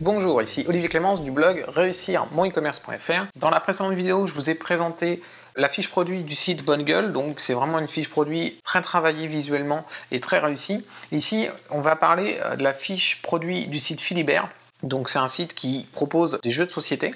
Bonjour, ici Olivier Clémence du blog réussir-mon-e-commerce.fr. Dans la précédente vidéo, je vous ai présenté la fiche produit du site Bonne Gueule, donc c'est vraiment une fiche produit très travaillée visuellement et très réussie. Ici, on va parler de la fiche produit du site Philibert, donc c'est un site qui propose des jeux de société.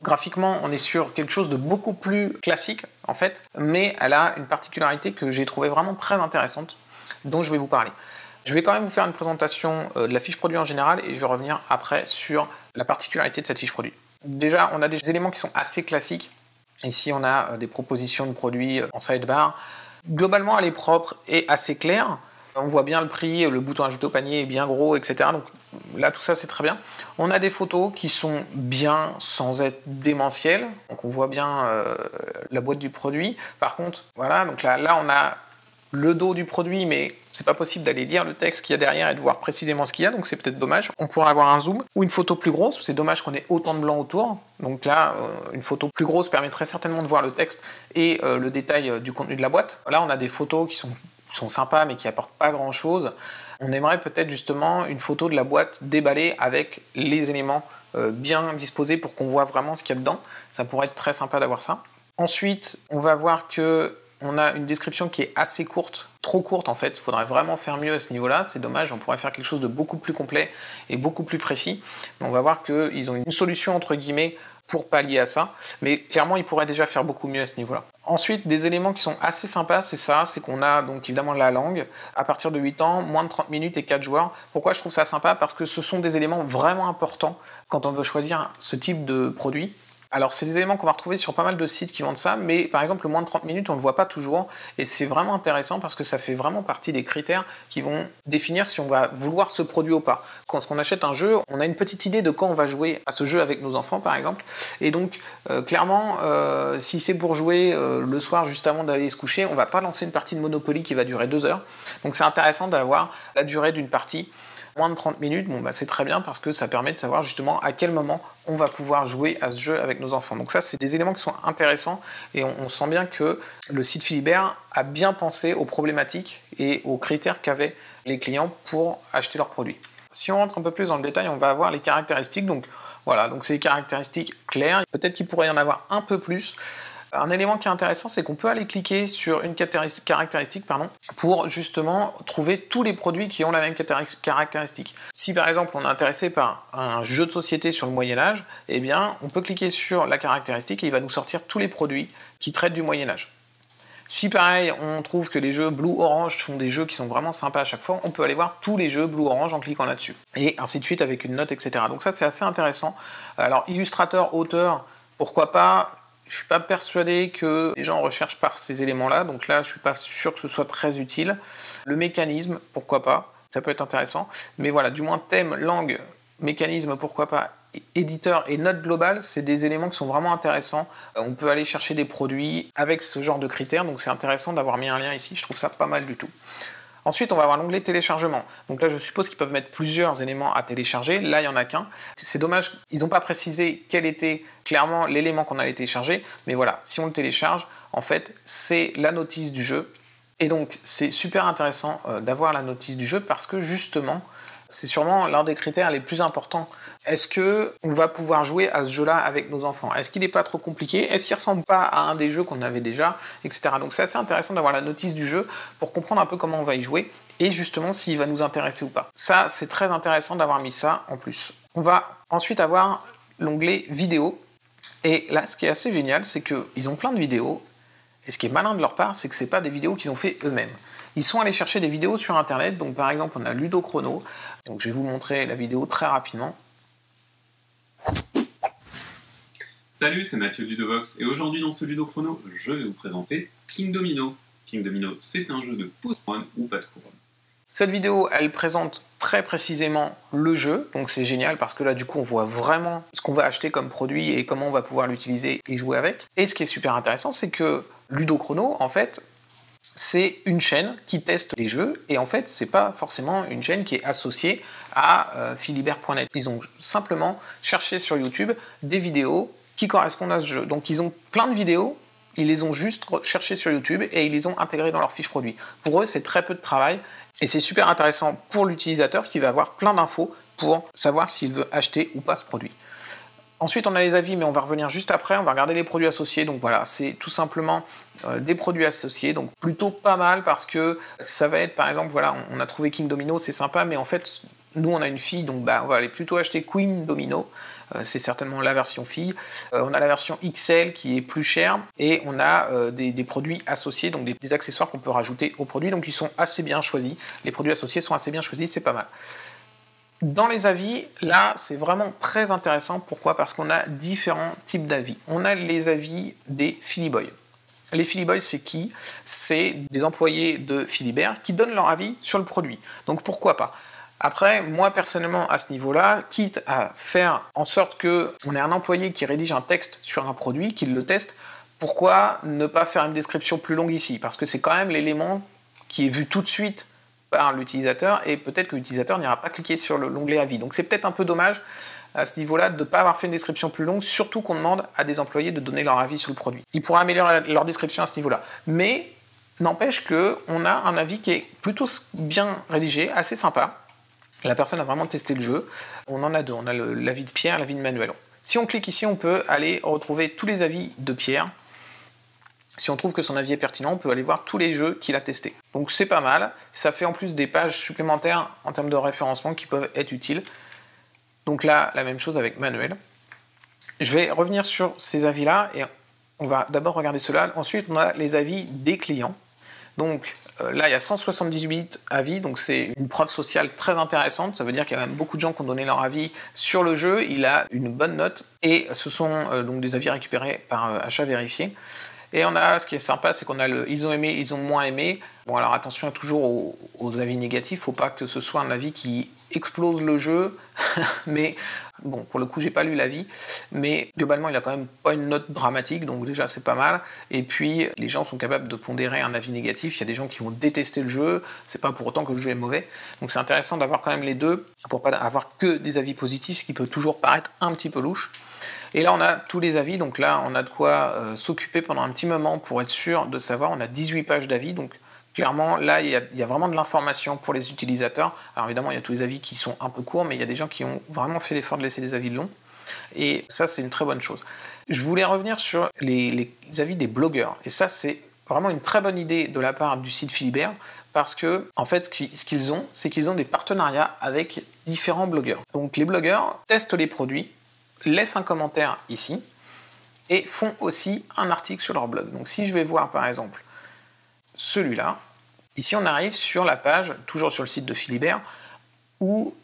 Graphiquement, on est sur quelque chose de beaucoup plus classique en fait, mais elle a une particularité que j'ai trouvée vraiment très intéressante, dont je vais vous parler. Je vais quand même vous faire une présentation de la fiche produit en général et je vais revenir après sur la particularité de cette fiche produit. Déjà, on a des éléments qui sont assez classiques. Ici, on a des propositions de produits en sidebar. Globalement, elle est propre et assez claire. On voit bien le prix, le bouton ajouter au panier est bien gros, etc. Donc là, tout ça, c'est très bien. On a des photos qui sont bien sans être démentielles. Donc on voit bien la boîte du produit. Par contre, voilà, donc là on a le dos du produit, mais c'est pas possible d'aller lire le texte qu'il y a derrière et de voir précisément ce qu'il y a, donc c'est peut-être dommage. On pourrait avoir un zoom ou une photo plus grosse, c'est dommage qu'on ait autant de blanc autour. Donc là, une photo plus grosse permettrait certainement de voir le texte et le détail du contenu de la boîte. Là, on a des photos qui sont sympas, mais qui apportent pas grand-chose. On aimerait peut-être justement une photo de la boîte déballée avec les éléments bien disposés pour qu'on voit vraiment ce qu'il y a dedans. Ça pourrait être très sympa d'avoir ça. Ensuite, on va voir que on a une description qui est assez courte, trop courte en fait, il faudrait vraiment faire mieux à ce niveau-là, c'est dommage, on pourrait faire quelque chose de beaucoup plus complet et beaucoup plus précis, mais on va voir qu'ils ont une solution entre guillemets pour pallier à ça, mais clairement ils pourraient déjà faire beaucoup mieux à ce niveau-là. Ensuite, des éléments qui sont assez sympas, c'est ça, c'est qu'on a donc évidemment la langue, à partir de 8 ans, moins de 30 minutes et 4 joueurs. Pourquoi je trouve ça sympa? Parce que ce sont des éléments vraiment importants quand on veut choisir ce type de produit. Alors c'est des éléments qu'on va retrouver sur pas mal de sites qui vendent ça, mais par exemple le moins de 30 minutes on ne le voit pas toujours et c'est vraiment intéressant parce que ça fait vraiment partie des critères qui vont définir si on va vouloir ce produit ou pas. Quand on achète un jeu, on a une petite idée de quand on va jouer à ce jeu avec nos enfants par exemple, et donc clairement si c'est pour jouer le soir juste avant d'aller se coucher, on va pas lancer une partie de Monopoly qui va durer 2 heures, donc c'est intéressant d'avoir la durée d'une partie. Moins de 30 minutes, bon, c'est très bien parce que ça permet de savoir justement à quel moment on va pouvoir jouer à ce jeu avec nos enfants. Donc ça, c'est des éléments qui sont intéressants et on sent bien que le site Philibert a bien pensé aux problématiques et aux critères qu'avaient les clients pour acheter leurs produits. Si on rentre un peu plus dans le détail, on va avoir les caractéristiques. Donc voilà, donc c'est des caractéristiques claires. Peut-être qu'il pourrait y en avoir un peu plus. Un élément qui est intéressant, c'est qu'on peut aller cliquer sur une caractéristique pour justement trouver tous les produits qui ont la même caractéristique. Si par exemple on est intéressé par un jeu de société sur le Moyen-Âge, eh bien on peut cliquer sur la caractéristique et il va nous sortir tous les produits qui traitent du Moyen-Âge. Si pareil, on trouve que les jeux Blue-Orange sont des jeux qui sont vraiment sympas à chaque fois, on peut aller voir tous les jeux Blue-Orange en cliquant là-dessus. Et ainsi de suite avec une note, etc. Donc ça c'est assez intéressant. Alors illustrateur, auteur, pourquoi pas? Je ne suis pas persuadé que les gens recherchent par ces éléments-là, donc là je ne suis pas sûr que ce soit très utile. Le mécanisme, pourquoi pas, ça peut être intéressant, mais voilà, du moins thème, langue, mécanisme, pourquoi pas, éditeur et note globale, c'est des éléments qui sont vraiment intéressants. On peut aller chercher des produits avec ce genre de critères, donc c'est intéressant d'avoir mis un lien ici, je trouve ça pas mal du tout. Ensuite, on va avoir l'onglet téléchargement. Donc là, je suppose qu'ils peuvent mettre plusieurs éléments à télécharger. Là, il n'y en a qu'un. C'est dommage, ils n'ont pas précisé quel était clairement l'élément qu'on allait télécharger. Mais voilà, si on le télécharge, en fait, c'est la notice du jeu. Et donc, c'est super intéressant d'avoir la notice du jeu parce que justement, c'est sûrement l'un des critères les plus importants. Est-ce qu'on va pouvoir jouer à ce jeu-là avec nos enfants? Est-ce qu'il n'est pas trop compliqué? Est-ce qu'il ne ressemble pas à un des jeux qu'on avait déjà, etc. Donc c'est assez intéressant d'avoir la notice du jeu pour comprendre un peu comment on va y jouer et justement s'il va nous intéresser ou pas. Ça, c'est très intéressant d'avoir mis ça en plus. On va ensuite avoir l'onglet vidéo. Et là, ce qui est assez génial, c'est qu'ils ont plein de vidéos. Et ce qui est malin de leur part, c'est que ce n'est pas des vidéos qu'ils ont fait eux-mêmes. Ils sont allés chercher des vidéos sur Internet. Donc par exemple, on a Ludo Chrono. Donc je vais vous montrer la vidéo très rapidement. Salut, c'est Mathieu de Ludovox, et aujourd'hui dans ce Ludo Chrono, je vais vous présenter King Domino. King Domino, c'est un jeu de couronne ou pas de couronne. Cette vidéo, elle présente très précisément le jeu, donc c'est génial parce que là du coup on voit vraiment ce qu'on va acheter comme produit et comment on va pouvoir l'utiliser et jouer avec. Et ce qui est super intéressant, c'est que Ludo Chrono, en fait, c'est une chaîne qui teste les jeux et en fait c'est pas forcément une chaîne qui est associée à philibert.net. Ils ont simplement cherché sur YouTube des vidéos qui correspondent à ce jeu. Donc ils ont plein de vidéos, ils les ont juste cherchées sur YouTube et ils les ont intégrées dans leur fiche produit. Pour eux c'est très peu de travail et c'est super intéressant pour l'utilisateur qui va avoir plein d'infos pour savoir s'il veut acheter ou pas ce produit. Ensuite, on a les avis, mais on va revenir juste après. On va regarder les produits associés. Donc voilà, c'est tout simplement des produits associés. Donc plutôt pas mal parce que ça va être, par exemple, voilà, on a trouvé King Domino, c'est sympa, mais en fait, nous, on a une fille, donc on va aller plutôt acheter Queen Domino. C'est certainement la version fille. On a la version XL qui est plus chère et on a des produits associés, donc des accessoires qu'on peut rajouter aux produits. Donc ils sont assez bien choisis. Les produits associés sont assez bien choisis, c'est pas mal. Dans les avis, là, c'est vraiment très intéressant. Pourquoi? Parce qu'on a différents types d'avis. On a les avis des Philly Boys. Les Philly Boys, c'est qui? C'est des employés de Philibert qui donnent leur avis sur le produit. Donc pourquoi pas? Après, moi personnellement, à ce niveau-là, quitte à faire en sorte qu'on ait un employé qui rédige un texte sur un produit, qu'il le teste, pourquoi ne pas faire une description plus longue ici? Parce que c'est quand même l'élément qui est vu tout de suite par l'utilisateur et peut-être que l'utilisateur n'ira pas cliquer sur l'onglet avis. Donc c'est peut-être un peu dommage à ce niveau-là de ne pas avoir fait une description plus longue, surtout qu'on demande à des employés de donner leur avis sur le produit. Ils pourraient améliorer leur description à ce niveau-là. Mais n'empêche qu'on a un avis qui est plutôt bien rédigé, assez sympa. La personne a vraiment testé le jeu. On en a deux, on a l'avis de Pierre et l'avis de Manuel. Si on clique ici, on peut aller retrouver tous les avis de Pierre. Si on trouve que son avis est pertinent, on peut aller voir tous les jeux qu'il a testés. Donc c'est pas mal, ça fait en plus des pages supplémentaires en termes de référencement qui peuvent être utiles. Donc là, la même chose avec Manuel. Je vais revenir sur ces avis-là et on va d'abord regarder cela. Ensuite, on a les avis des clients. Donc là, il y a 178 avis, donc c'est une preuve sociale très intéressante. Ça veut dire qu'il y a même beaucoup de gens qui ont donné leur avis sur le jeu. Il a une bonne note et ce sont donc des avis récupérés par achat vérifié. Et on a, ce qui est sympa, c'est qu'on a le ils ont aimé, ils ont moins aimé. Bon, alors attention toujours aux avis négatifs, faut pas que ce soit un avis qui explose le jeu. Mais bon, pour le coup, j'ai pas lu l'avis, mais globalement, il a quand même pas une note dramatique, donc déjà c'est pas mal. Et puis, les gens sont capables de pondérer un avis négatif. Il y a des gens qui vont détester le jeu, c'est pas pour autant que le jeu est mauvais. Donc c'est intéressant d'avoir quand même les deux pour pas avoir que des avis positifs, ce qui peut toujours paraître un petit peu louche. Et là, on a tous les avis, donc là, on a de quoi s'occuper pendant un petit moment pour être sûr de savoir. On a 18 pages d'avis, donc clairement, là, il y a vraiment de l'information pour les utilisateurs. Alors évidemment, il y a tous les avis qui sont un peu courts, mais il y a des gens qui ont vraiment fait l'effort de laisser des avis longs. Et ça, c'est une très bonne chose. Je voulais revenir sur les avis des blogueurs. Et ça, c'est vraiment une très bonne idée de la part du site Philibert, parce que, en fait, ce qu'ils ont, c'est qu'ils ont des partenariats avec différents blogueurs. Donc les blogueurs testent les produits, laissent un commentaire ici et font aussi un article sur leur blog. Donc si je vais voir par exemple celui-là, ici on arrive sur la page, toujours sur le site de Philibert, où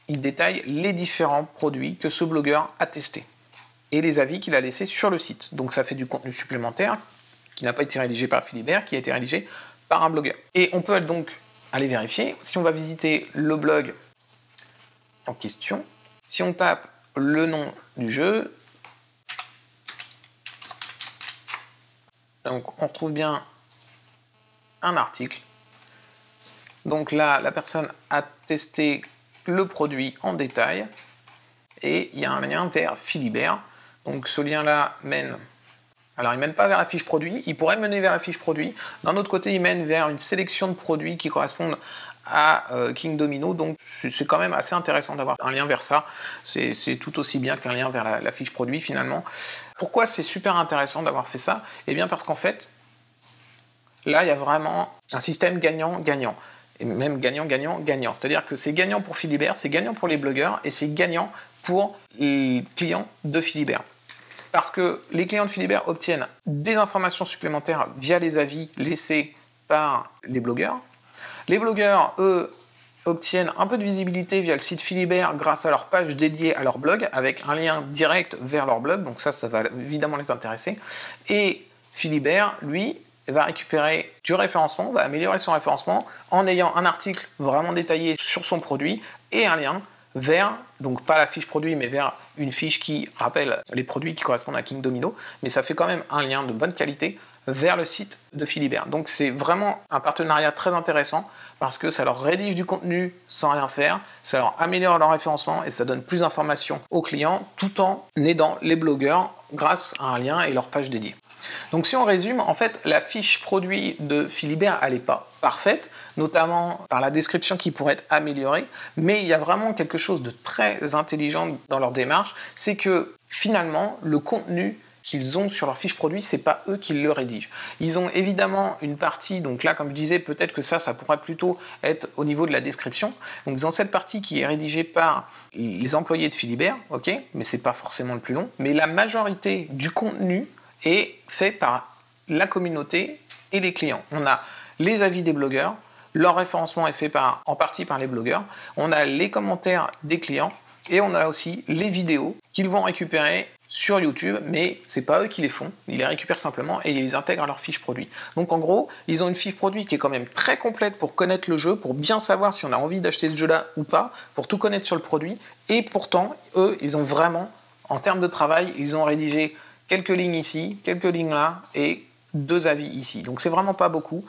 il détaille les différents produits que ce blogueur a testés et les avis qu'il a laissés sur le site. Donc ça fait du contenu supplémentaire qui n'a pas été rédigé par Philibert, qui a été rédigé par un blogueur. Et on peut donc aller vérifier. Si on va visiter le blog en question, si on tape le nom du jeu, donc on retrouve bien un article. Donc là, la personne a testé le produit en détail et il y a un lien vers Philibert. Donc ce lien-là mène... Alors il ne mène pas vers la fiche produit, il pourrait mener vers la fiche produit. D'un autre côté, il mène vers une sélection de produits qui correspondent à King Domino, donc c'est quand même assez intéressant d'avoir un lien vers ça. C'est tout aussi bien qu'un lien vers la fiche produit finalement. Pourquoi c'est super intéressant d'avoir fait ça? Eh bien parce qu'en fait, là il y a vraiment un système gagnant-gagnant. Et même gagnant-gagnant-gagnant. C'est-à-dire que c'est gagnant pour Philibert, c'est gagnant pour les blogueurs et c'est gagnant pour les clients de Philibert. Parce que les clients de Philibert obtiennent des informations supplémentaires via les avis laissés par les blogueurs. Les blogueurs, eux, obtiennent un peu de visibilité via le site Philibert grâce à leur page dédiée à leur blog, avec un lien direct vers leur blog, donc ça va évidemment les intéresser. Et Philibert, lui, va récupérer du référencement, va améliorer son référencement en ayant un article vraiment détaillé sur son produit et un lien vers, donc pas la fiche produit, mais vers une fiche qui rappelle les produits qui correspondent à King Domino, mais ça fait quand même un lien de bonne qualité vers le site de Philibert. Donc c'est vraiment un partenariat très intéressant parce que ça leur rédige du contenu sans rien faire, ça leur améliore leur référencement et ça donne plus d'informations aux clients tout en aidant les blogueurs grâce à un lien et leur page dédiée. Donc si on résume, en fait, la fiche produit de Philibert, elle n'est pas parfaite, notamment par la description qui pourrait être améliorée, mais il y a vraiment quelque chose de très intelligent dans leur démarche, c'est que finalement, le contenu qu'ils ont sur leur fiche produit, c'est pas eux qui le rédigent. Ils ont évidemment une partie, donc là, comme je disais, peut-être que ça pourrait plutôt être au niveau de la description. Donc ils ont cette partie qui est rédigée par les employés de Philibert, ok, mais c'est pas forcément le plus long, mais la majorité du contenu est fait par la communauté et les clients. On a les avis des blogueurs, leur référencement est fait en partie par les blogueurs, on a les commentaires des clients et on a aussi les vidéos qu'ils vont récupérer sur YouTube, mais c'est pas eux qui les font, ils les récupèrent simplement et ils les intègrent à leur fiche produit. Donc en gros, ils ont une fiche produit qui est quand même très complète pour connaître le jeu, pour bien savoir si on a envie d'acheter ce jeu-là ou pas, pour tout connaître sur le produit, et pourtant, eux, ils ont vraiment, en termes de travail, ils ont rédigé quelques lignes ici, quelques lignes là, et 2 avis ici. Donc c'est vraiment pas beaucoup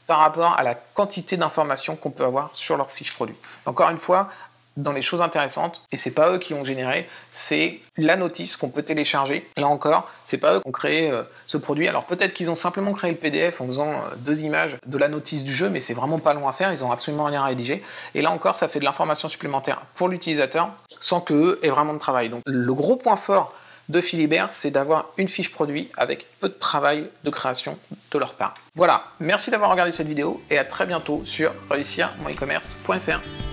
par rapport à la quantité d'informations qu'on peut avoir sur leur fiche produit. Encore une fois, dans les choses intéressantes, et c'est pas eux qui ont généré, c'est la notice qu'on peut télécharger. Là encore, c'est pas eux qui ont créé ce produit. Alors peut-être qu'ils ont simplement créé le PDF en faisant 2 images de la notice du jeu, mais c'est vraiment pas long à faire, ils ont absolument rien à rédiger. Et là encore, ça fait de l'information supplémentaire pour l'utilisateur, sans qu'eux aient vraiment de travail. Donc le gros point fort de Philibert, c'est d'avoir une fiche produit avec peu de travail de création de leur part. Voilà, merci d'avoir regardé cette vidéo et à très bientôt sur réussir-mon-e-commerce.fr.